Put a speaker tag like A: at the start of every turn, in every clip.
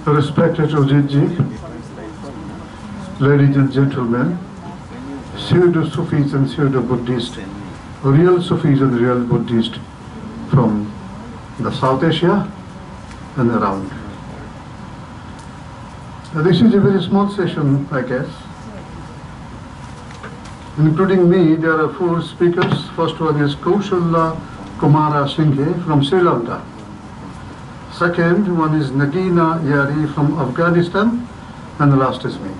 A: Respected Ojitji, ladies and gentlemen, pseudo-Sufis and pseudo-Buddhists, real Sufis and real Buddhists from the South Asia and around. This is a very small session, I guess. Including me, there are 4 speakers. First one is Kaushalya Kumara Singhe from Sri Lanka. Second one is Nagina Yari from Afghanistan, and the last is me.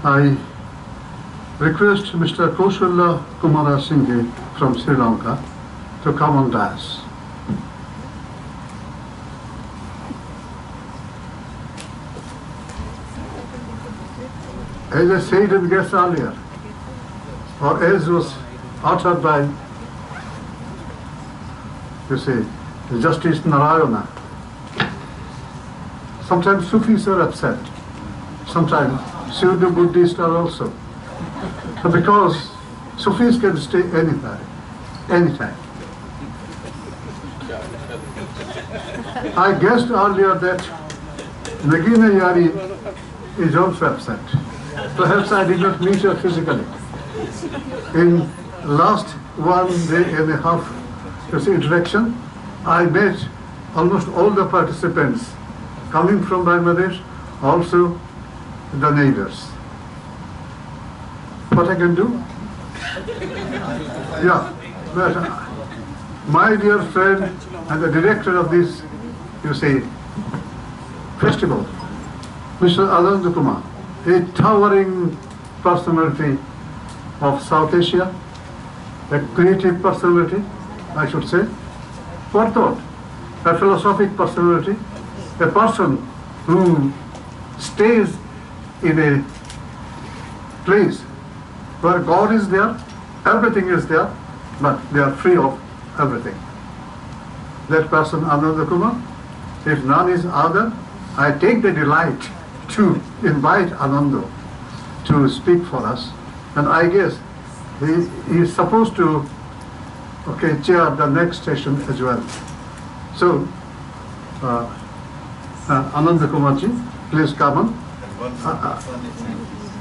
A: I request Mr. Kaushalya Kumara Singhe from Sri Lanka to come on dais. As I said in guest earlier, or as was uttered by, you see, Justice Narayana, sometimes Sufis are upset, sometimes pseudo-Buddhists are also. Because Sufis can stay anywhere, anytime. I guessed earlier that Nagina Yari is also upset. Perhaps I did not meet her physically. In last 1 day and a half interaction, I met almost all the participants coming from Bangladesh, also the neighbors. What I can do? Yeah, but my dear friend and the director of this, you see, festival, Mr. Anand Kumar, a towering personality of South Asia, a creative personality, I should say, what thought? A philosophic personality, a person who stays in a place where God is there, everything is there, but they are free of everything. That person, Ananda Kumar, if none is other, I take the delight to invite Ananda to speak for us. And I guess he is supposed to chair the next session as well. So, Ananda Kumarji, please come on.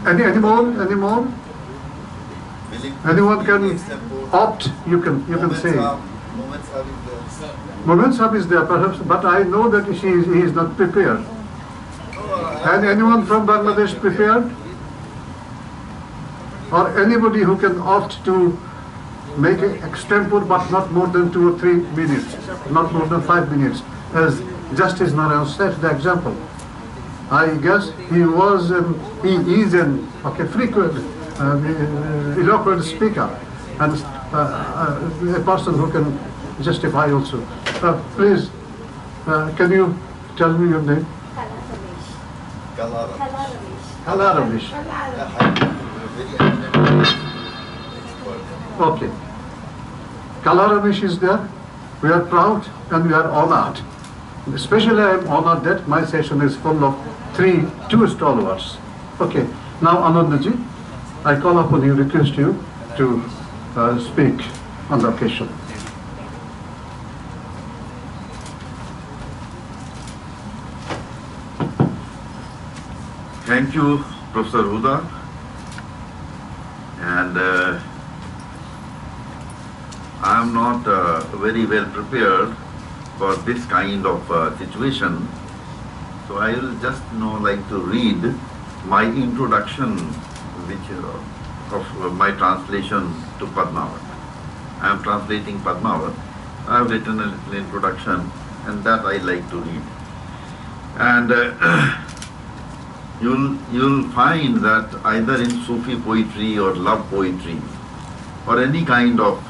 A: Any more? Anyone can opt, you can say. Moment Sahib is there perhaps, but I know that he is not prepared. And anyone from Bangladesh prepared? Or anybody who can opt to make an extempore but not more than 2 or 3 minutes, not more than 5 minutes, as Justice Narayan set the example. I guess he is an frequent, eloquent speaker, and a person who can justify also. Please, can you tell me your name? Kalaravish. Okay. Kalaravish is there. We are proud and we are honored. Especially I am honored that my session is full of 2 stalwarts. Okay. Now Anandaji, I call upon you, request you to speak on the occasion.
B: Thank you, Professor Huda. And I am not very well prepared for this kind of situation. So I will just like to read my introduction, of my translation to Padmavat. I am translating Padmavat. I have written a little introduction, and that I like to read. And you'll find that either in Sufi poetry or love poetry or any kind of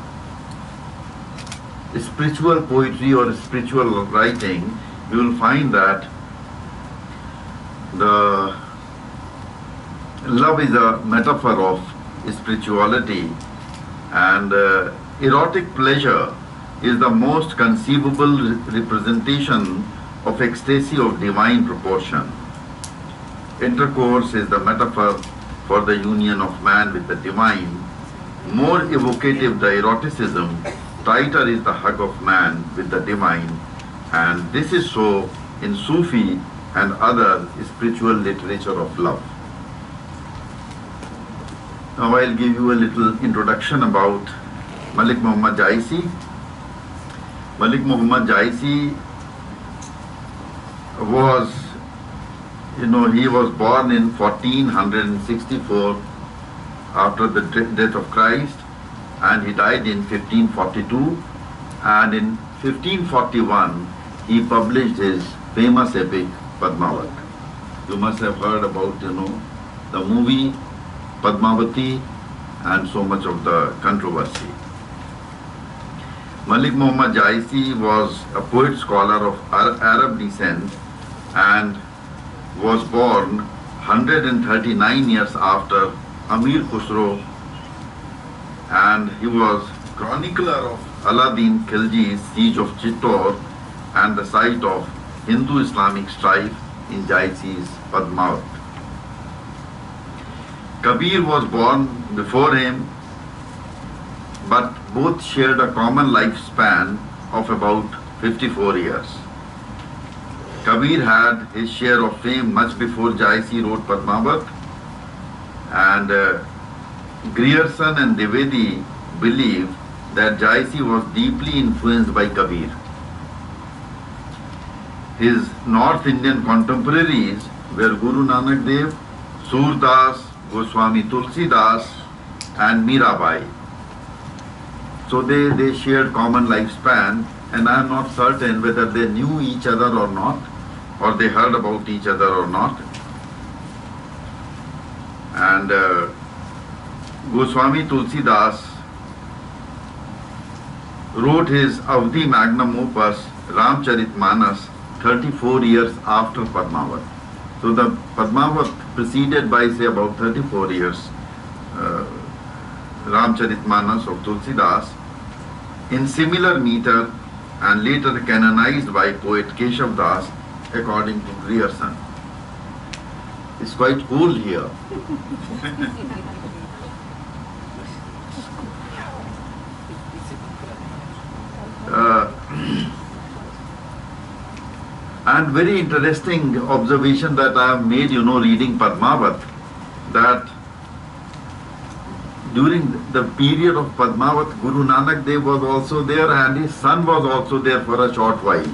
B: spiritual poetry or spiritual writing, you will find that the love is a metaphor of spirituality, and erotic pleasure is the most conceivable representation of ecstasy of divine proportion. Intercourse is the metaphor for the union of man with the divine. More evocative the eroticism, tighter is the hug of man with the divine. And this is so in Sufi and other spiritual literature of love. Now I'll give you a little introduction about Malik Muhammad Jaisi. Malik Muhammad Jaisi was, he was born in 1464 after the death of Christ, and he died in 1542, and in 1541 he published his famous epic Padmavat. You must have heard about, the movie Padmavati and so much of the controversy. Malik Muhammad Jaisi was a poet scholar of Arab descent and was born 139 years after Amir Khusro, and he was chronicler of Alauddin Khilji's siege of Chittor and the site of Hindu-Islamic strife in Jaisi's Padmavat. Kabir was born before him, but both shared a common lifespan of about 54 years. Kabir had his share of fame much before Jaisi wrote Padmavat, and Grierson and Dwivedi believe that Jaisi was deeply influenced by Kabir. His North Indian contemporaries were Guru Nanak Dev, Surdas, Goswami Tulsidas and Mirabai. So they shared common lifespan, and I am not certain whether they knew each other or not, or they heard about each other or not. And Goswami Tulsidas wrote his Avdi magnum opus Ramcharitmanas 34 years after Padmavat. So the Padmavat preceded by say about 34 years Ramcharitmanas of Tulsidas in similar meter, and later canonized by poet Keshav Das according to Grierson. It's quite cool here. And very interesting observation that I have made, reading Padmavat, that during the period of Padmavat, Guru Nanak Dev was also there, and his son was also there for a short while.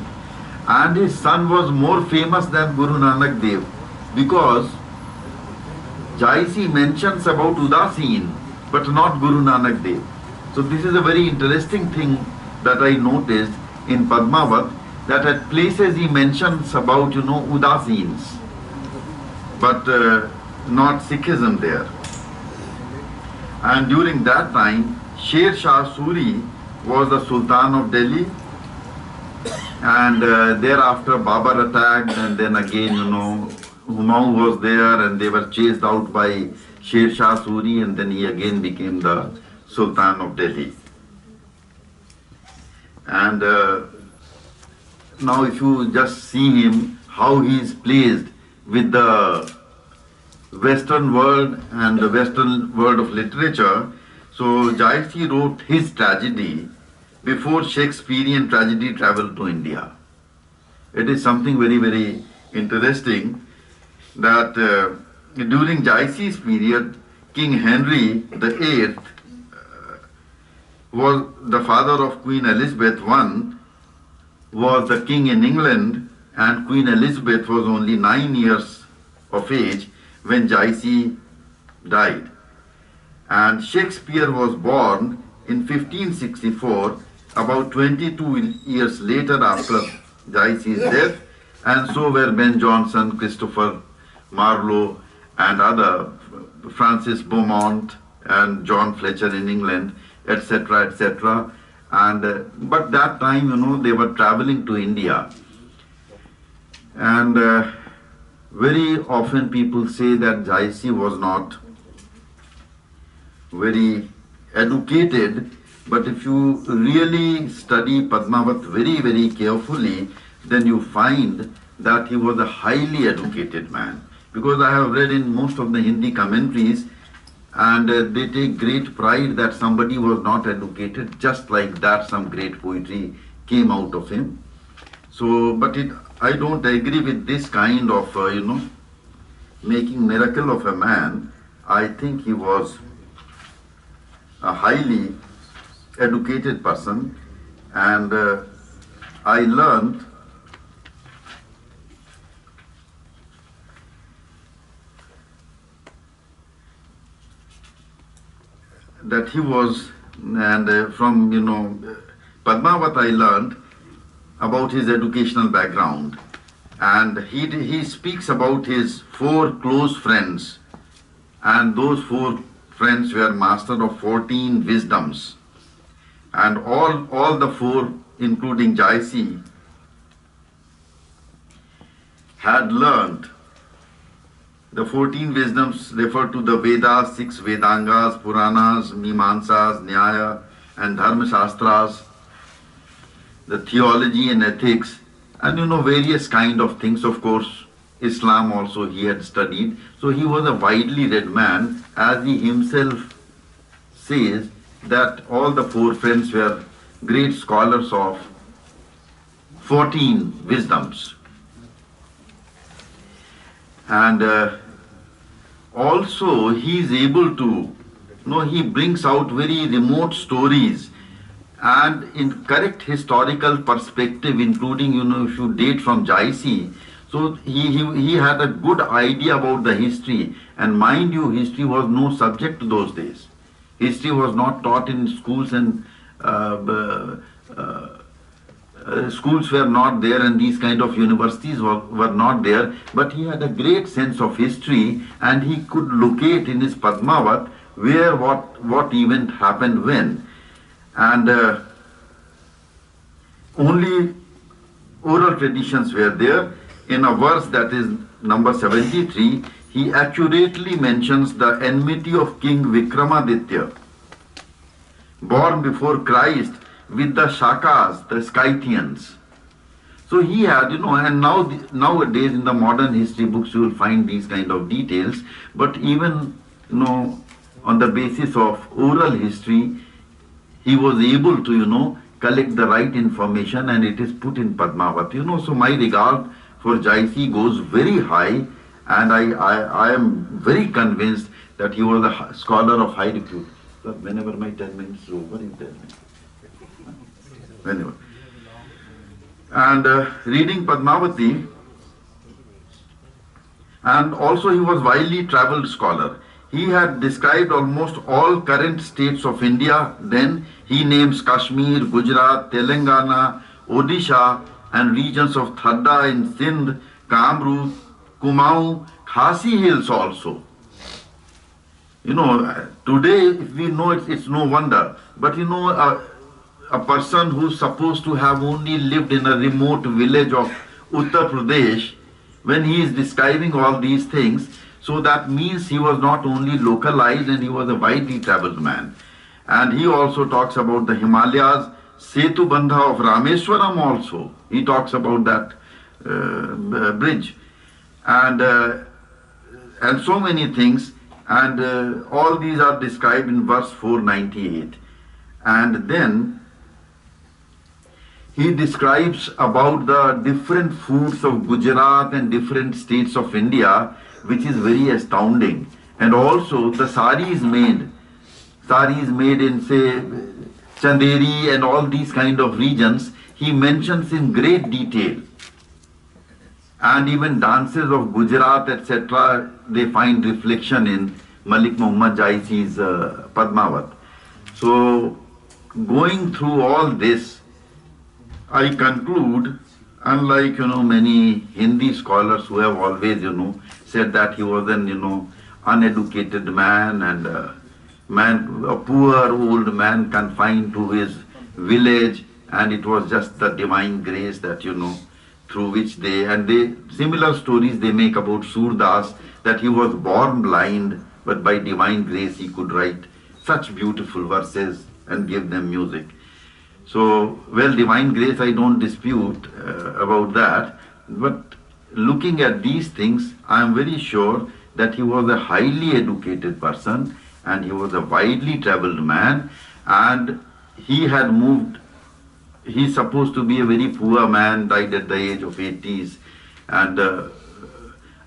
B: And his son was more famous than Guru Nanak Dev, because Jaisi mentions about Udasin, but not Guru Nanak Dev. So this is a very interesting thing that I noticed in Padmavat, that at places he mentions about, Udasins, but not Sikhism there. And during that time, Sher Shah Suri was the Sultan of Delhi, and thereafter Babar attacked, and then again, Humayun was there, and they were chased out by Sher Shah Suri, and then he again became the Sultan of Delhi. And now if you just see him, how he is placed with the Western world and the Western world of literature. So Jaisi wrote his tragedy before Shakespearean tragedy traveled to India. It is something very, very interesting that during Jaisi's period, King Henry VIII was the father of Queen Elizabeth I, was the king in England, and Queen Elizabeth was only 9 years of age when Jaisi died. And Shakespeare was born in 1564, about 22 years later after Jaisi's death, and so were Ben Jonson, Christopher Marlowe, and other, Francis Beaumont and John Fletcher in England, etc., etc. And but that time, they were traveling to India, and very often people say that Jaisi was not very educated, but if you really study Padmavat very, very carefully, then you find that he was a highly educated man. Because I have read in most of the Hindi commentaries, and they take great pride that somebody was not educated, just like that some great poetry came out of him. So, but I don't agree with this kind of, making miracle of a man. I think he was a highly educated person, and I learned that he was, and from Padmavat I learned about his educational background, and he speaks about his 4 close friends, and those 4 friends were master of 14 wisdoms, and all the 4, including Jaisi, had learned. The 14 wisdoms refer to the Vedas, 6 Vedangas, Puranas, Mimansas, Nyaya, and Dharma Shastras, the theology and ethics, and various kind of things. Of course, Islam also he had studied. So he was a widely read man, as he himself says that all the 4 friends were great scholars of 14 wisdoms. And also he is able to, he brings out very remote stories and in correct historical perspective, including, if you date from Jaisi. So he had a good idea about the history, and mind you, history was no subject to those days. History was not taught in schools, and schools were not there, and these kind of universities were not there, but he had a great sense of history, and he could locate in his Padmavat where what event happened when. And only oral traditions were there. In a verse that is number 73, he accurately mentions the enmity of King Vikramaditya, born before Christ, with the Shakas, the Scythians. So he had, and nowadays in the modern history books you will find these kind of details, but even, on the basis of oral history, he was able to, collect the right information, and it is put in Padmavat. So my regard for Jaisi goes very high, and I am very convinced that he was a scholar of high repute. So whenever my 10 minutes is over, you tell me. Whenever. And reading Padmavati, and also he was widely travelled scholar. He had described almost all current states of India. Then he names Kashmir, Gujarat, Telangana, Odisha, and regions of Thadda in Sindh, Kamrup, Kumaon, Khasi Hills also. Today if we know it's no wonder, but a person who's supposed to have only lived in a remote village of Uttar Pradesh, when he is describing all these things, so that means he was not only localized, and he was a widely travelled man. And he also talks about the Himalayas, Setu Bandha of Rameswaram also. He talks about that bridge, and so many things, and all these are described in verse 498. And then he describes about the different foods of Gujarat and different states of India, which is very astounding. And also the sari is made in, say, Chanderi and all these kind of regions. He mentions in great detail. And even dances of Gujarat, etc., they find reflection in Malik Muhammad Jaisi's Padmavat. So, going through all this, I conclude, unlike, many Hindi scholars who have always, said that he was an, uneducated man, and a poor old man confined to his village, and it was just the divine grace that, through which similar stories they make about Surdas, that he was born blind, but by divine grace he could write such beautiful verses and give them music. So, well, divine grace, I don't dispute about that, but looking at these things, I am very sure that he was a highly educated person, and he was a widely travelled man, and he had moved he's supposed to be a very poor man, died at the age of 80s, and a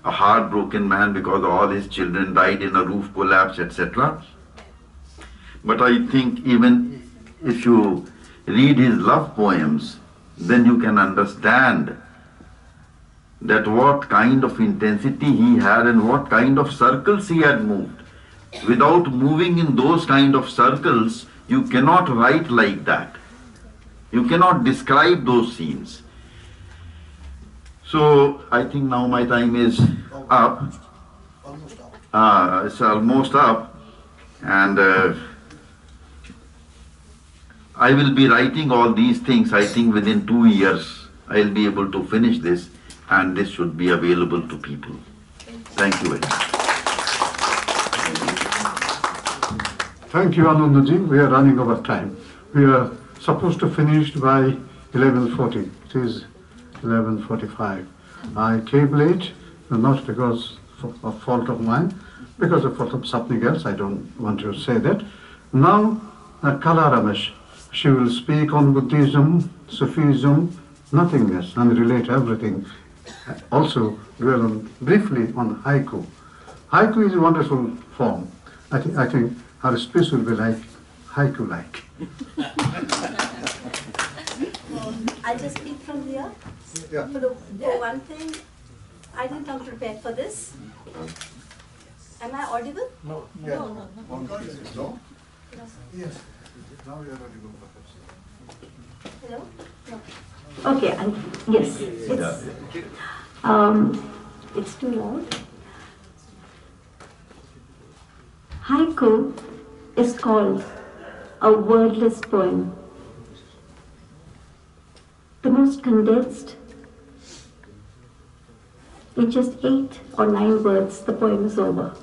B: heartbroken man because all his children died in a roof collapse, etc. But I think even if you read his love poems, then you can understand that what kind of intensity he had and what kind of circles he had moved. Without moving in those kind of circles, you cannot write like that. You cannot describe those scenes. So I think now my time is up. It's almost up, and I will be writing all these things. I think within 2 years I'll be able to finish this, and this should be available to people. Thank you very much.
A: Thank you, Anandaji. We are running over time. We are supposed to finish by 11:40. It is 11:45. I came late, not because of fault of mine, because of fault of something else. I don't want to say that. Now, Kala Ramesh, she will speak on Buddhism, Sufism, nothingness, and relate everything. Also, dwell on, briefly on haiku. Haiku is a wonderful form. I think her speech will be like haiku-like.
C: I'll just speak from here.
A: Yeah.
C: For one thing, I didn't come prepared for this. Am I audible?
A: No.
C: Yeah. No.
A: No? Yes. Now you are audible.
C: Hello? No. Okay, yes. It's too loud. Haiku is called a wordless poem. The most condensed. In just 8 or 9 words, the poem is over.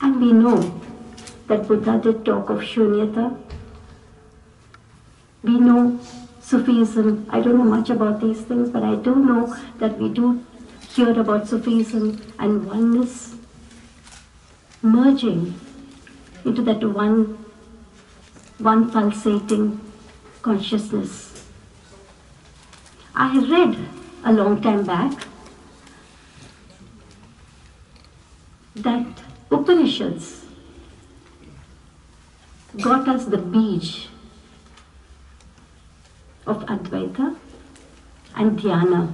C: And we know that Buddha did talk of shunyata. We know Sufism. I don't know much about these things, but I do know that we do hear about Sufism and oneness merging into that one pulsating consciousness. I have read a long time back that Upanishads got us the beej of Advaita and Dhyana.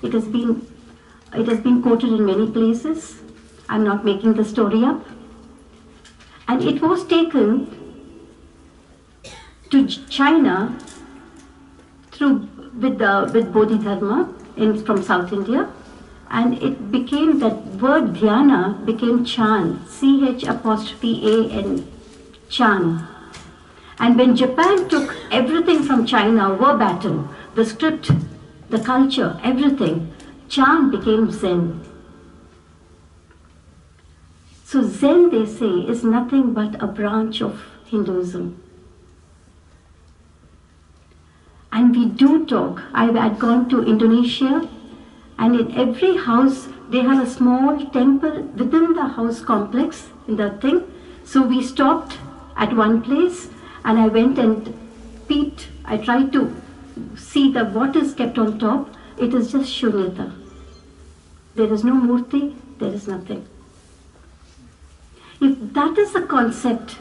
C: It has been quoted in many places. I'm not making the story up. And it was taken to China with Bodhidharma from South India, and it became, that word dhyana became Chan, CH''AN, Chan. And when Japan took everything from China verbatim, the script, the culture, everything, Chan became Zen. So Zen, they say, is nothing but a branch of Hinduism. And we do talk. I had gone to Indonesia, and in every house they have a small temple within the house complex, in that thing. So we stopped at one place, and I went and peeped. I tried to see what is kept on top. It is just shunyata. There is no murti, there is nothing. If that is the concept,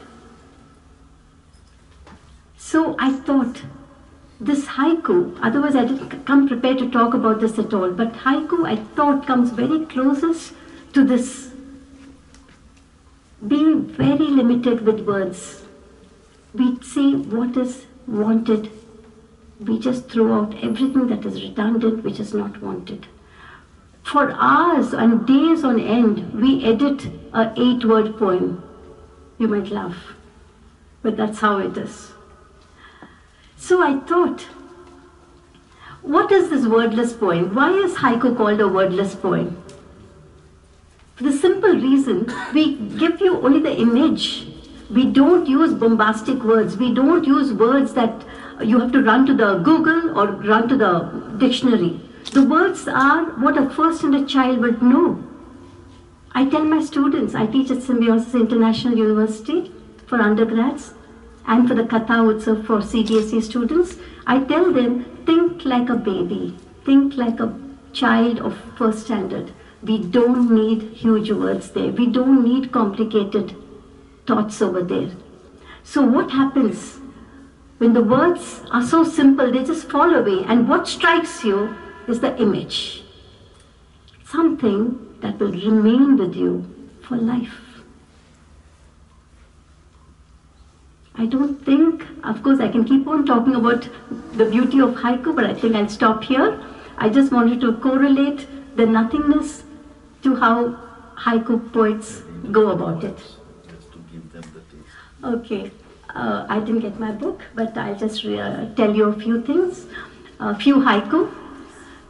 C: so I thought, this haiku, otherwise I didn't come prepared to talk about this at all, but haiku I thought comes very closest to this, being very limited with words. We say what is wanted, we just throw out everything that is redundant, which is not wanted. For hours and days on end, we edit an 8-word poem. You might laugh, but that's how it is. So I thought, what is this wordless poem? Why is haiku called a wordless poem? For the simple reason, we give you only the image. We don't use bombastic words. We don't use words that you have to run to the Google or run to the dictionary. The words are what a first-standard child would know. I tell my students, I teach at Symbiosis International University for undergrads, and for the Katha Utsav for CBSE students, I tell them, think like a baby, think like a child of first standard. We don't need huge words there. We don't need complicated thoughts over there. So what happens when the words are so simple, they just fall away, and what strikes you is the image. Something that will remain with you for life. I don't think, of course I can keep on talking about the beauty of haiku, but I think I'll stop here. I just wanted to correlate the nothingness to how haiku poets go about it.
B: Just to give them the taste.
C: Okay, I didn't get my book, but I'll just tell you a few things. A few haiku.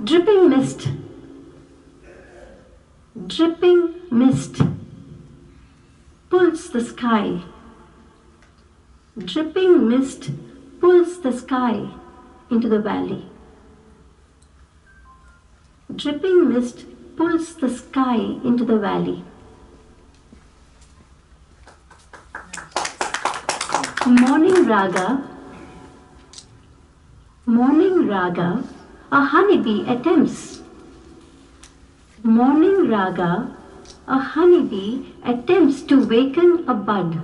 C: Dripping mist. Dripping mist pulls the sky. Dripping mist pulls the sky into the valley. Dripping mist pulls the sky into the valley. Morning raga, a honeybee attempts. Morning raga, a honeybee attempts to waken a bud.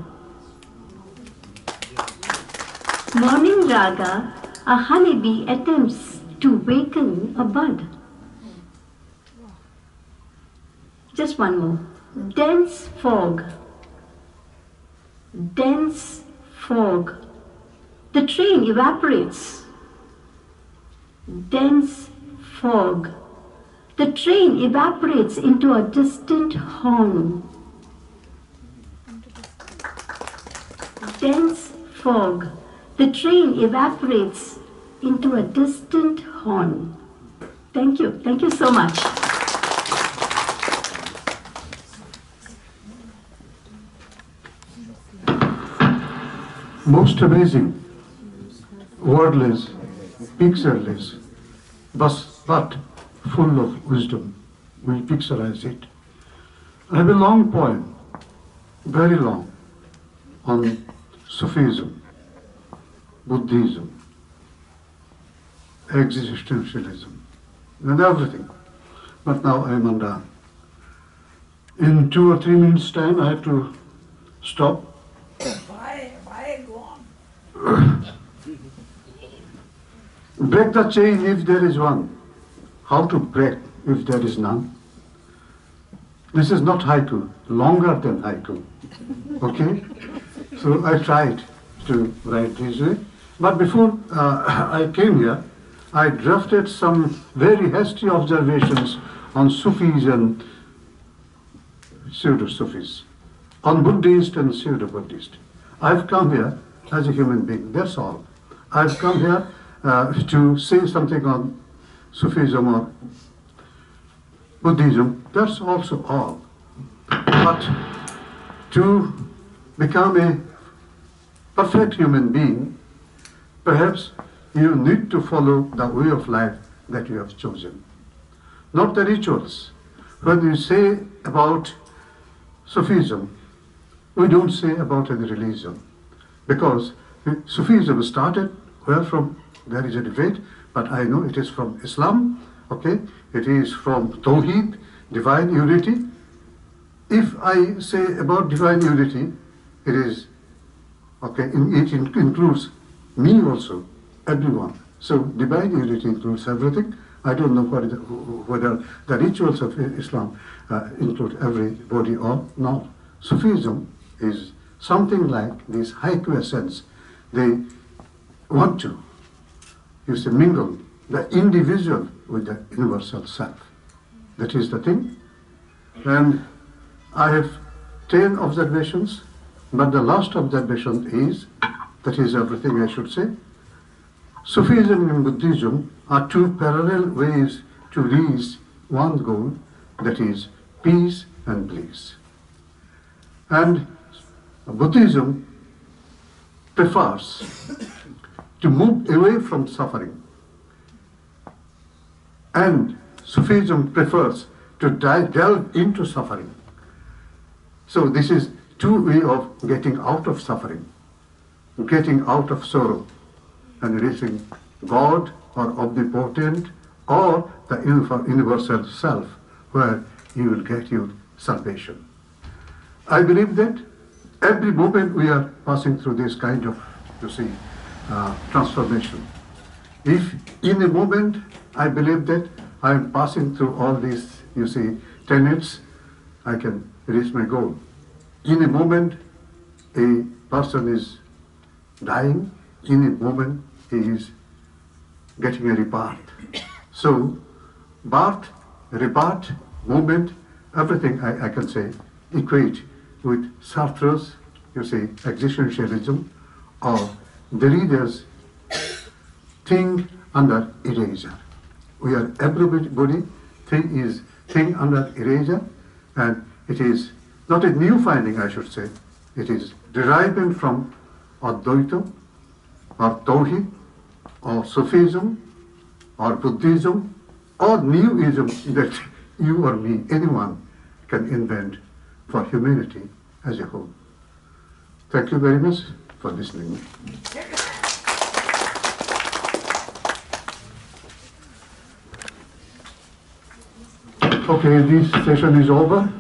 C: Morning raga, a honeybee attempts to waken a bud. Just one more. Dense fog. Dense fog. The train evaporates. Dense fog. The train evaporates into a distant horn. Dense fog. The train evaporates into a distant horn. Thank you. Thank you so much.
A: Most amazing, wordless, pictureless, but full of wisdom. We picturize it. I have a long poem, very long, on Sufism, Buddhism, existentialism, and everything. But now I am undone. In 2 or 3 minutes' time, I have to stop.
D: Why go on?
A: Break the chain if there is one. How to break if there is none? This is not haiku, longer than haiku. Okay? So I tried to write this way. But before I came here, I drafted some very hasty observations on Sufis and pseudo-Sufis, on Buddhist and pseudo-Buddhist. I've come here as a human being, that's all. I've come here to say something on Sufism or Buddhism, that's also all. But to become a perfect human being, perhaps you need to follow the way of life that you have chosen, not the rituals. When you say about Sufism, we don't say about any religion, because Sufism started where from, there is a debate, but I know it is from Islam, okay? It is from Tawheed, divine unity. If I say about divine unity, it is, okay, it includes me also, everyone. So divine unity includes everything. I don't know whether the rituals of Islam include everybody or not. Sufism is something like this haiku essence. They want to, you say, mingle the individual with the universal self. That is the thing. And I have 10 observations, but the last observation is, that is everything I should say. Sufism and Buddhism are two parallel ways to reach one goal, that is peace and bliss. And Buddhism prefers to move away from suffering, and Sufism prefers to delve into suffering. So this is two ways of getting out of suffering. getting out of sorrow and reaching God or omnipotent or the universal self, where you will get your salvation. I believe that every moment we are passing through this kind of, transformation. If in a moment I believe that I am passing through all these, tenets, I can reach my goal. In a moment, a person is dying. In a moment, he is getting a rebirth. So, birth, rebirth, movement, everything I can say equate with Sartre's, existentialism, or Derrida's thing under eraser. We are everybody, thing under eraser, and it is not a new finding, I should say. It is deriving from Advaita, or Tawhid, or Sufism, or Buddhism, or Newism that you or me, anyone, can invent for humanity as a whole. Thank you very much for listening. Okay, this session is over.